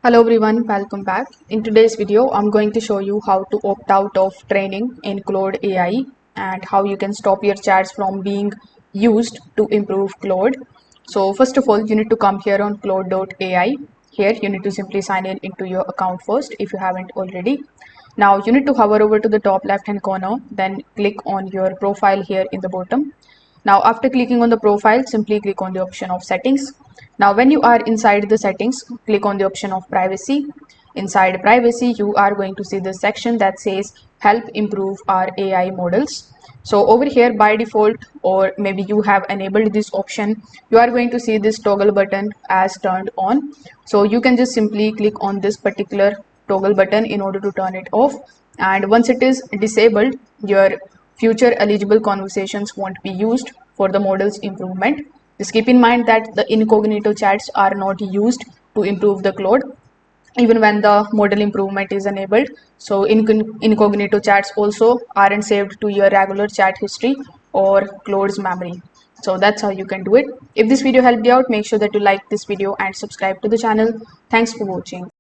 Hello everyone, welcome back. In today's video, I'm going to show you how to opt out of training in Claude AI and how you can stop your chats from being used to improve Claude. So first of all, you need to come here on Claude.ai. Here, you need to simply sign in into your account first if you haven't already. Now you need to hover over to the top left hand corner, then click on your profile here in the bottom. Now after clicking on the profile, simply click on the option of settings. Now when you are inside the settings, click on the option of privacy. Inside privacy, you are going to see the section that says help improve our AI models. So over here by default, or maybe you have enabled this option, you are going to see this toggle button as turned on. So you can just simply click on this particular toggle button in order to turn it off. And once it is disabled, your future eligible conversations won't be used for the model's improvement. Just keep in mind that the incognito chats are not used to improve the Claude even when the model improvement is enabled. So incognito chats also aren't saved to your regular chat history or Claude's memory. So that's how you can do it. If this video helped you out, make sure that you like this video and subscribe to the channel. Thanks for watching.